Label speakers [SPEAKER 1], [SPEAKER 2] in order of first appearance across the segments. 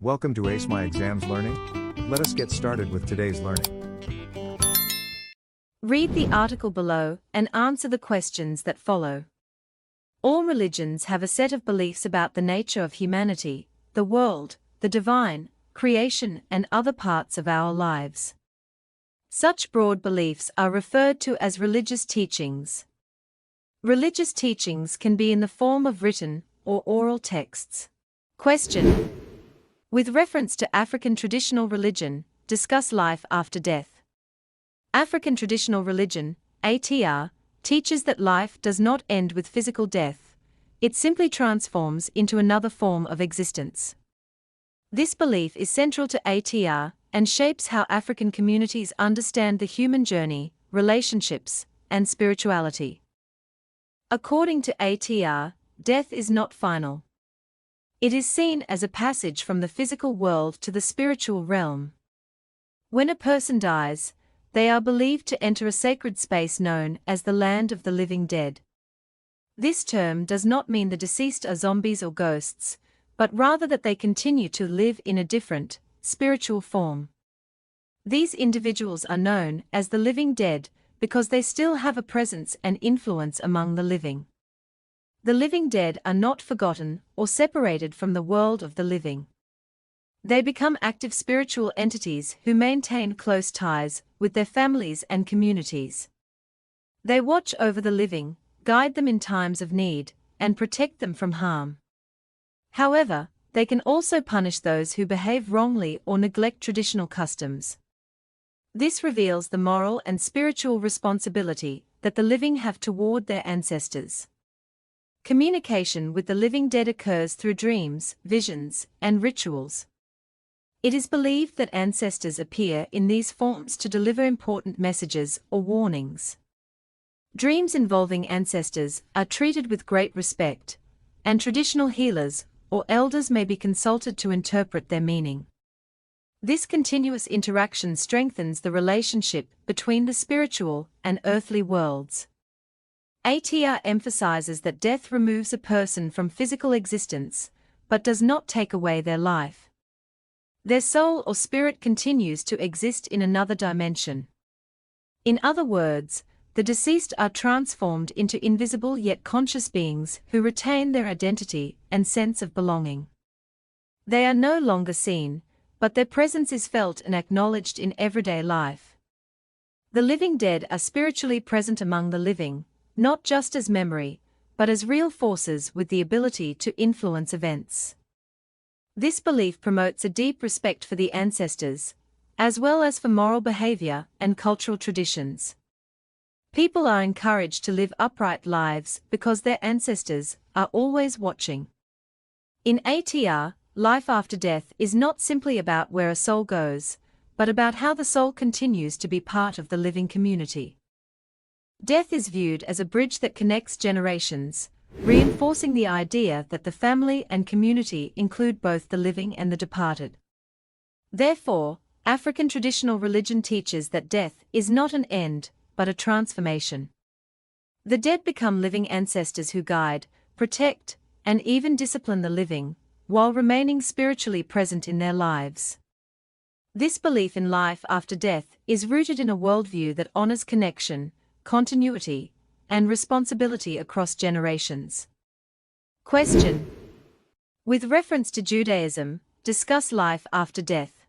[SPEAKER 1] Welcome to Ace My Exams Learning. Let us get started with today's learning.
[SPEAKER 2] Read the article below and answer the questions that follow. All religions have a set of beliefs about the nature of humanity, the world, the divine, creation, and other parts of our lives. Such broad beliefs are referred to as religious teachings. Religious teachings can be in the form of written or oral texts. Question. With reference to African traditional religion, discuss life after death. African traditional religion, ATR, teaches that life does not end with physical death, it simply transforms into another form of existence. This belief is central to ATR and shapes how African communities understand the human journey, relationships, and spirituality. According to ATR, death is not final. It is seen as a passage from the physical world to the spiritual realm. When a person dies, they are believed to enter a sacred space known as the land of the living dead. This term does not mean the deceased are zombies or ghosts, but rather that they continue to live in a different, spiritual form. These individuals are known as the living dead because they still have a presence and influence among the living. The living dead are not forgotten or separated from the world of the living. They become active spiritual entities who maintain close ties with their families and communities. They watch over the living, guide them in times of need, and protect them from harm. However, they can also punish those who behave wrongly or neglect traditional customs. This reveals the moral and spiritual responsibility that the living have toward their ancestors. Communication with the living dead occurs through dreams, visions, and rituals. It is believed that ancestors appear in these forms to deliver important messages or warnings. Dreams involving ancestors are treated with great respect, and traditional healers or elders may be consulted to interpret their meaning. This continuous interaction strengthens the relationship between the spiritual and earthly worlds. ATR emphasizes that death removes a person from physical existence, but does not take away their life. Their soul or spirit continues to exist in another dimension. In other words, the deceased are transformed into invisible yet conscious beings who retain their identity and sense of belonging. They are no longer seen, but their presence is felt and acknowledged in everyday life. The living dead are spiritually present among the living, not just as memory, but as real forces with the ability to influence events. This belief promotes a deep respect for the ancestors, as well as for moral behavior and cultural traditions. People are encouraged to live upright lives because their ancestors are always watching. In ATR, life after death is not simply about where a soul goes, but about how the soul continues to be part of the living community. Death is viewed as a bridge that connects generations, reinforcing the idea that the family and community include both the living and the departed. Therefore, African traditional religion teaches that death is not an end, but a transformation. The dead become living ancestors who guide, protect, and even discipline the living, while remaining spiritually present in their lives. This belief in life after death is rooted in a worldview that honors connection, continuity, and responsibility across generations. Question. With reference to Judaism, discuss life after death.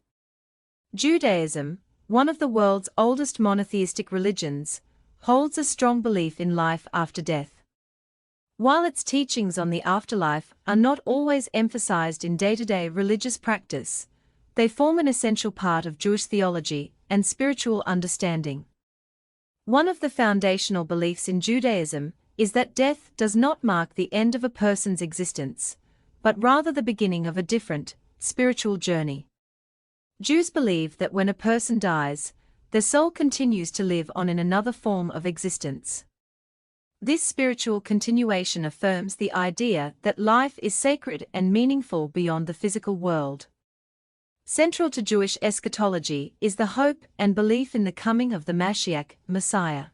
[SPEAKER 2] Judaism, one of the world's oldest monotheistic religions, holds a strong belief in life after death. While its teachings on the afterlife are not always emphasized in day-to-day religious practice, they form an essential part of Jewish theology and spiritual understanding. One of the foundational beliefs in Judaism is that death does not mark the end of a person's existence, but rather the beginning of a different, spiritual journey. Jews believe that when a person dies, their soul continues to live on in another form of existence. This spiritual continuation affirms the idea that life is sacred and meaningful beyond the physical world. Central to Jewish eschatology is the hope and belief in the coming of the Mashiach, Messiah.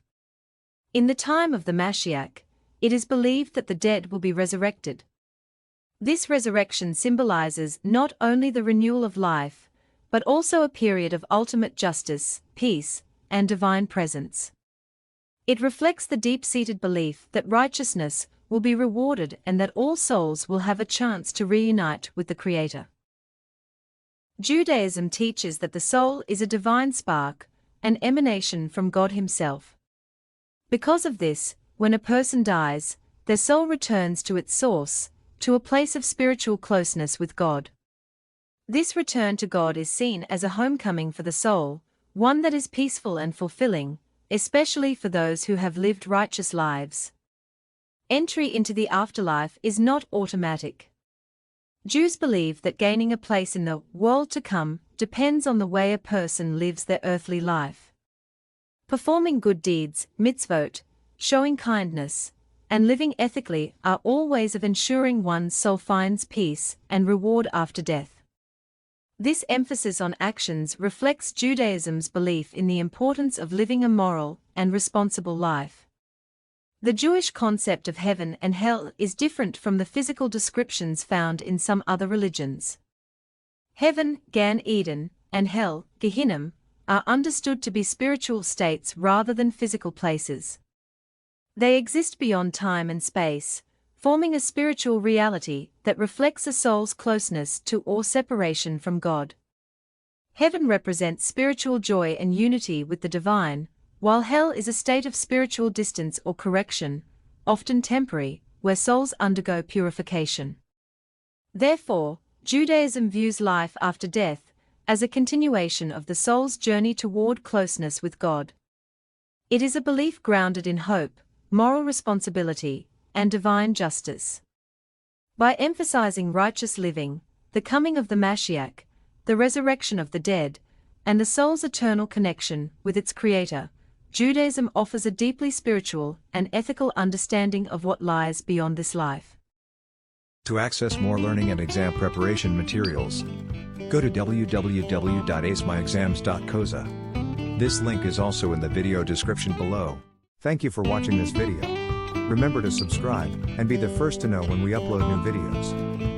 [SPEAKER 2] In the time of the Mashiach, it is believed that the dead will be resurrected. This resurrection symbolizes not only the renewal of life, but also a period of ultimate justice, peace, and divine presence. It reflects the deep-seated belief that righteousness will be rewarded and that all souls will have a chance to reunite with the Creator. Judaism teaches that the soul is a divine spark, an emanation from God Himself. Because of this, when a person dies, their soul returns to its source, to a place of spiritual closeness with God. This return to God is seen as a homecoming for the soul, one that is peaceful and fulfilling, especially for those who have lived righteous lives. Entry into the afterlife is not automatic. Jews believe that gaining a place in the world to come depends on the way a person lives their earthly life. Performing good deeds, mitzvot, showing kindness, and living ethically are all ways of ensuring one's soul finds peace and reward after death. This emphasis on actions reflects Judaism's belief in the importance of living a moral and responsible life. The Jewish concept of heaven and hell is different from the physical descriptions found in some other religions. Heaven, Gan Eden, and hell, Gehinnom, are understood to be spiritual states rather than physical places. They exist beyond time and space, forming a spiritual reality that reflects a soul's closeness to or separation from God. Heaven represents spiritual joy and unity with the divine, while hell is a state of spiritual distance or correction, often temporary, where souls undergo purification. Therefore, Judaism views life after death as a continuation of the soul's journey toward closeness with God. It is a belief grounded in hope, moral responsibility, and divine justice. By emphasizing righteous living, the coming of the Mashiach, the resurrection of the dead, and the soul's eternal connection with its Creator, Judaism offers a deeply spiritual and ethical understanding of what lies beyond this life.
[SPEAKER 1] To access more learning and exam preparation materials, go to www.acemyexams.coza. This link is also in the video description below. Thank you for watching this video. Remember to subscribe and be the first to know when we upload new videos.